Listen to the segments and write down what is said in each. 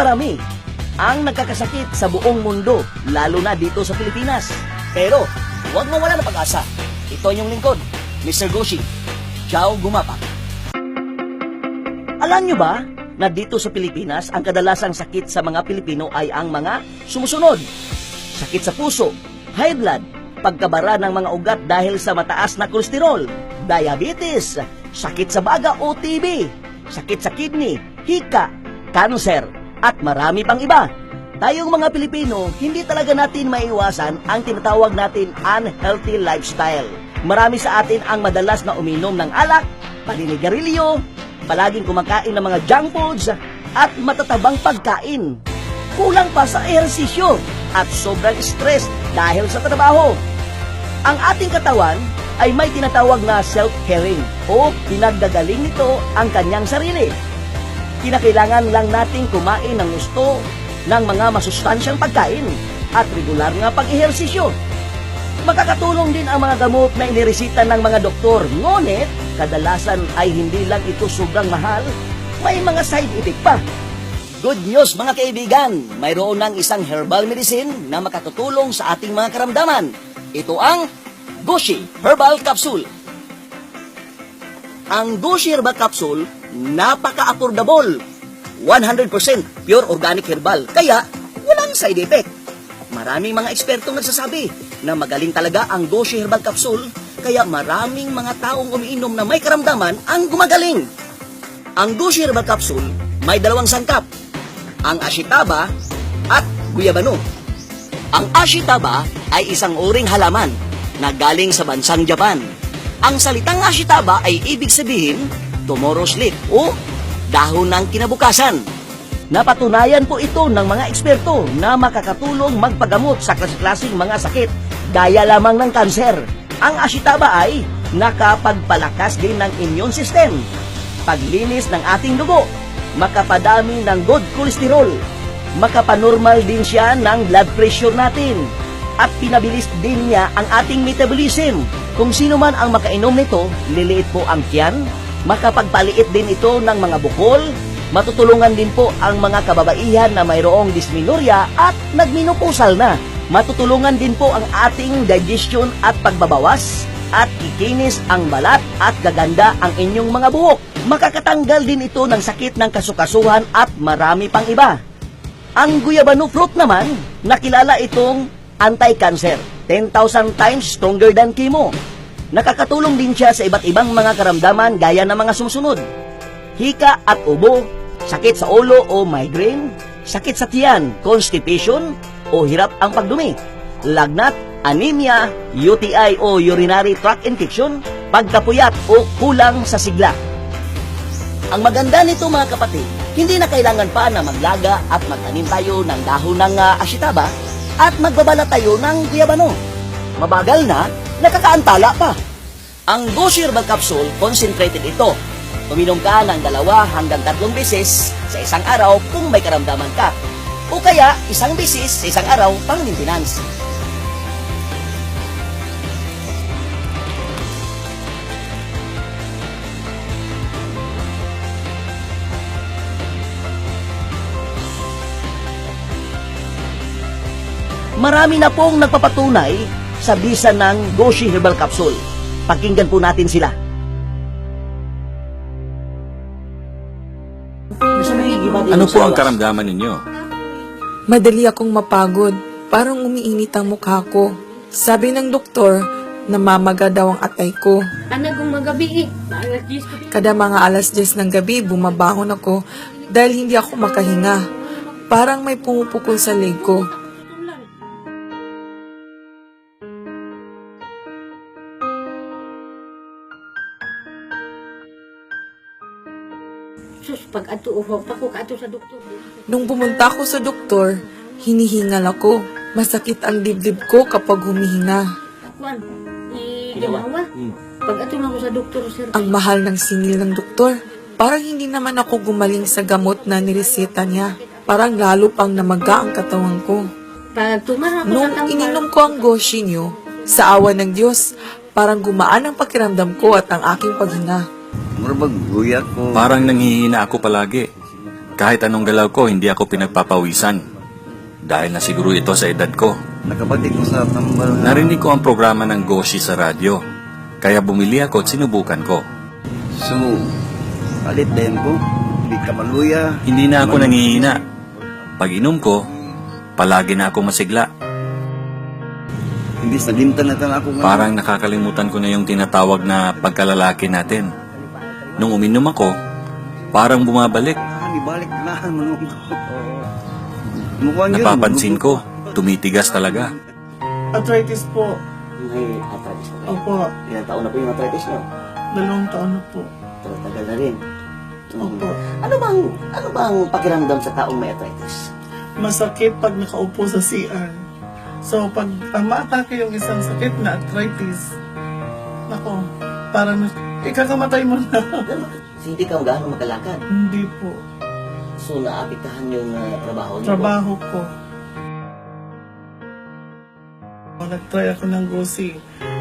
napaparami ang nagkakasakit sa buong mundo, lalo na dito sa Pilipinas. Pero, huwag mawala ng pag-asa. Ito yung lingkod, Mr. Goshi. Ciao, gumapak. Alam nyo ba na dito sa Pilipinas, ang kadalasang sakit sa mga Pilipino ay ang mga sumusunod? Sakit sa puso, high blood, pagkabara ng mga ugat dahil sa mataas na kolesterol, diabetes, sakit sa baga o TB, sakit sa kidney, hika, cancer, at marami pang iba. Tayong mga Pilipino, hindi talaga natin maiwasan ang tinatawag natin unhealthy lifestyle. Marami sa atin ang madalas na uminom ng alak, paninigarilyo, palaging kumakain ng mga junk foods, at matatabang pagkain. Kulang pa sa ehersisyo at sobrang stress dahil sa trabaho. Ang ating katawan ay may tinatawag na self-caring o pinagdagaling nito ang kanyang sarili. Kinakailangan lang nating kumain ng gusto ng mga masustansyang pagkain at regular nga pag-ehersisyo. Makakatulong din ang mga gamot na iniresita ng mga doktor, ngunit kadalasan ay hindi lang ito sobrang mahal, may mga side effect pa. Good news mga kaibigan, mayroon ng isang herbal medicine na makatutulong sa ating mga karamdaman. Ito ang Goshi Herbal Capsule. Ang Goshi Herbal Capsule, napaka-affordable. 100% pure organic herbal, kaya walang side effect. Maraming mga ekspertong nagsasabi na magaling talaga ang Goshi Herbal Capsule, kaya maraming mga taong umiinom na may karamdaman ang gumagaling. Ang Goshi Herbal Capsule may dalawang sangkap, ang ashitaba at guyabano. Ang ashitaba ay isang uring halaman na galing sa bansang Japan. Ang salitang ashitaba ay ibig sabihin tomorrow's leaf o dahon ng kinabukasan. Napatunayan po ito ng mga eksperto na makakatulong magpagamot sa klase-klaseng mga sakit gaya lamang ng kanser. Ang ashitaba ay nakapagpalakas din ng immune system, paglinis ng ating dugo, makapadami ng good cholesterol, makapanormal din siya ng blood pressure natin, at pinabilis din niya ang ating metabolism. Kung sino man ang makainom nito, liliit po ang tiyan, makapagpaliit din ito ng mga bukol, matutulungan din po ang mga kababaihan na mayroong dysmenorrhea at nagmenopusal na. Matutulungan din po ang ating digestion at pagbabawas, at kikinis ang balat at gaganda ang inyong mga buhok. Makakatanggal din ito ng sakit ng kasukasuhan at marami pang iba. Ang guyabano fruit naman, nakilala itong anti-cancer, 10,000 times stronger than chemo. Nakakatulong din siya sa iba't ibang mga karamdaman gaya ng mga sumusunod: hika at ubo, sakit sa ulo o migraine, sakit sa tiyan, constipation o hirap ang pagdumi, lagnat, anemia, UTI o urinary tract infection, pagkapuyat o kulang sa sigla. Ang maganda nito mga kapatid, hindi na kailangan pa na maglaga at magtanim tayo ng dahon ng ashitaba at magbabala tayo ng guyabano. Mabagal na, nakakaantala pa. Ang Goshi Herbal Capsule, concentrated ito. Uminom ka ng 2 hanggang 3 beses sa isang araw kung may karamdaman ka. O kaya, 1 beses sa isang araw pang maintenance. Marami na pong nagpapatunay sa bisa ng Goshi Herbal Capsule. Pakinggan po natin sila. Ano po ang karamdaman ninyo? Madali akong mapagod. Parang umiinit ang mukha ko. Sabi ng doktor, namamaga daw ang atay ko. Kung magabi Kada mga alas 10 ng gabi, bumabahon ako dahil hindi ako makahinga. Parang may pumupukol sa leg ko. sus, pag ato sa doktor. Nung pumunta ako sa doktor, hinihingal ako. Masakit ang dibdib ko kapag humihinga. Juan, ginawa. Pag ato na ako sa doktor, sir. Ang mahal ng singil ng doktor. Parang hindi naman ako gumaling sa gamot na nireseta niya. Parang lalo pang namaga ang katawan ko. Pag tumara ako Nung sa tangkal, ininom ko ang Goshi niyo, sa awa ng Diyos, parang gumaan ang pakiramdam ko at ang aking paghinga. Parang nanghihina ako palagi. Kahit anong galaw ko, hindi ako pinagpapawisan. Dahil na siguro ito sa edad ko. Nakabatik ko sa tambal na Narinig ko ang programa ng Goshi sa radyo. Kaya bumili ako at sinubukan ko. so, palit din ko. Hindi ka maluya. Hindi na ako nangihina. Pag inom ko, palagi na ako masigla. Hindi sa limtan na ako nga. Parang nakakalimutan ko na yung tinatawag na pagkalalaki natin. Nung uminom ako, parang bumabalik. Ibalik na manong ko. Mukhang yun. Napapansin ko, tumitigas talaga. Arthritis po. May arthritis na kayo. Opo. Ilang taon na po yung arthritis niyo? 2 taon na po. Tagal na rin. Opo. Ano bang pakiramdam sa taong may arthritis? Masakit pag nakaupo sa CR. So, pag ma-atake yung isang sakit na arthritis, nako, parang ikakamatay mo na. Hindi ka gaano makalakad. Hindi po. So, naapektahan yung trabaho niyo. Trabaho ko. Nag-try ako ng GOSI.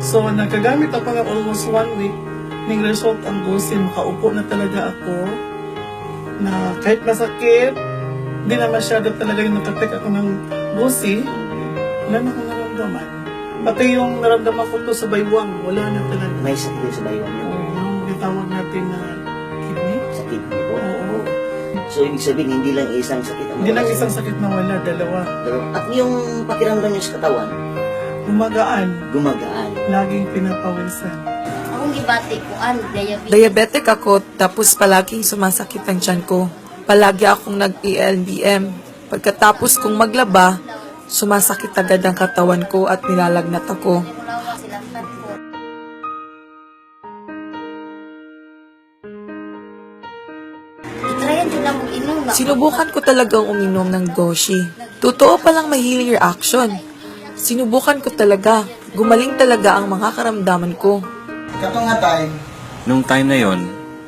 So, nakagamit ako ng almost 1 week. Ning result ang GOSI, makaupo na talaga ako. Na kahit masakit, hindi na masyado talaga yung nakatek ako ng GOSI. Wala na akong naramdaman. Pati yung naramdaman ko to sa baywang, wala na talaga. May sakit din sa baywang niyo. Yung bitawag natin na kidney. Sa kidney po. Oo. So, ibig sabihin, hindi lang isang sakit ang Hindi lang nawala. isang sakit na wala, dalawa. At yung pakiramdam niyo sa katawan, Gumagaan, gumagaan. laging pinapawisan. Akong gibati ko, diabetes. Diabetic ako, tapos palaging sumasakit ang tiyan ko. Palagi akong nag-ELBM. Pagkatapos kong maglaba, sumasakit agad ang katawan ko at nilalagnat ako. Mulawa silang tatlo. Itrayan sila mag-inom na. Sinubukan ko talagang uminom ng Goshi. Totoo palang may healing reaction. Sinubukan ko talaga. Gumaling talaga ang mga karamdaman ko. Nung time na yon,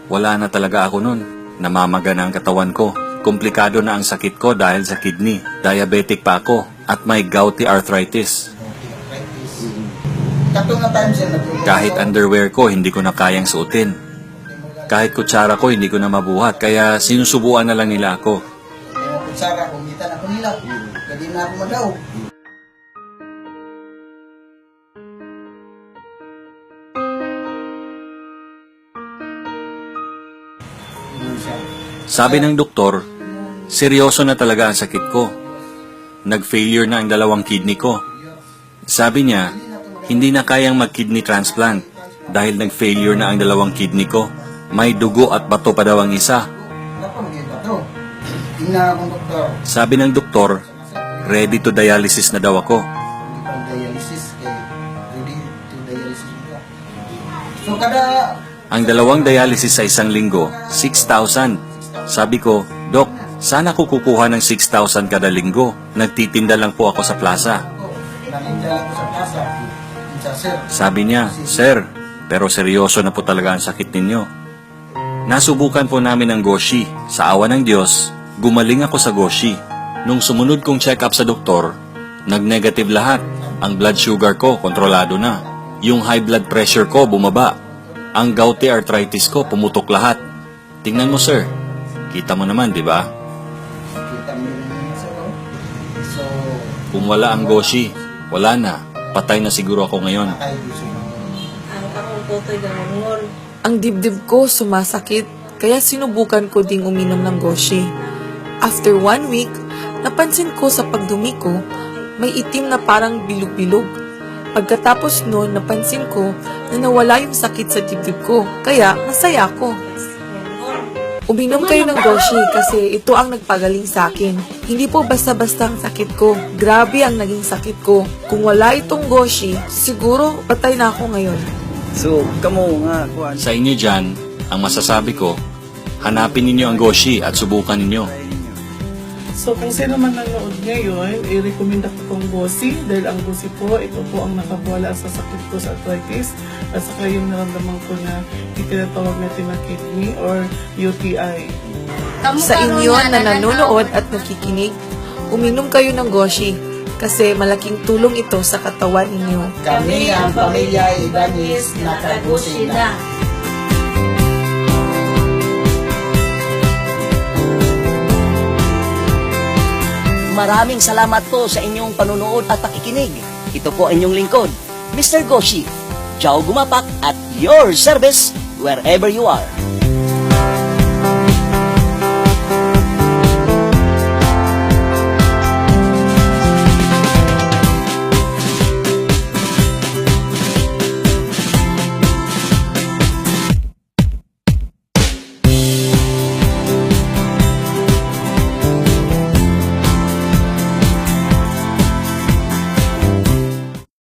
wala na talaga ako nun. Namamaga na ang katawan ko. Komplikado na ang sakit ko dahil sa kidney. Diabetic pa ako at may gouty arthritis. Kahit underwear ko, hindi ko na kayang suotin. Kahit kutsara ko, hindi ko na mabuhat. Kaya sinusubuan na lang nila ako. Kutsara, kumita na ko nila. Pwede na ako magaw. Sabi ng doktor, seryoso na talaga ang sakit ko. Nag-failure na ang 2 kidney ko. Sabi niya, hindi na kayang mag-kidney transplant dahil nag-failure na ang 2 kidney ko. May dugo at bato pa daw ang isa. Dapat magiging ba ito? Tingnan akong doktor. Sabi ng doktor, ready to dialysis na daw ako. Hindi pa dialysis. Ready to dialysis mo. So kada Ang 2 dialysis sa isang linggo, 6,000. Sabi ko, Dok, sana ko kukuha ng 6,000 kada linggo. Nagtitinda lang po ako sa plaza. naninda ako sa plaza. Sa sir. Sabi niya, Sir, pero seryoso na po talaga ang sakit ninyo. Nasubukan po namin ang Goshi. Sa awa ng Diyos, gumaling ako sa Goshi. Nung sumunod kong check-up sa doktor, nag-negative lahat. Ang blood sugar ko, kontrolado na. Yung high blood pressure ko, bumaba. Ang gouty arthritis ko, pumutok lahat. Tingnan mo, sir. Kita mo naman, di ba? Kita mo rin yun sa loob. So, Kung wala ang Goshi, wala na. Patay na siguro ako ngayon. tayo gusto mo. Ang dibdib ko sumasakit, kaya sinubukan ko ding uminom ng Goshi. After 1 week, napansin ko sa pagdumi ko, may itim na parang bilog-bilog. Pagkatapos noon, napansin ko na nawala yung sakit sa dibdib ko, kaya masaya ko. Uminom kayo ng Goshi kasi ito ang nagpagaling sa akin. Hindi po basta-basta ang sakit ko. Grabe ang naging sakit ko. Kung wala itong Goshi, siguro patay na ako ngayon. So, kamo nga, kuhan. Sa inyo dyan, ang masasabi ko, hanapin ninyo ang Goshi at subukan ninyo. So, kung sino man nanood ngayon, i-recommend ako itong GOSI dahil ang GOSI po, ito po ang nakawala sa sakit ko sa arthritis at saka yung naramdaman ko na itinatawag natin na kidney or UTI. Sa inyo na nanonood at nakikinig, uminom kayo ng Goshi kasi malaking tulong ito sa katawan ninyo. Kami ang pamilya Ibanez na kagusin na. Maraming salamat po sa inyong panunood at pakikinig. Ito po ang inyong lingkod, Mr. Goshi. Ciao gumapak at your service wherever you are.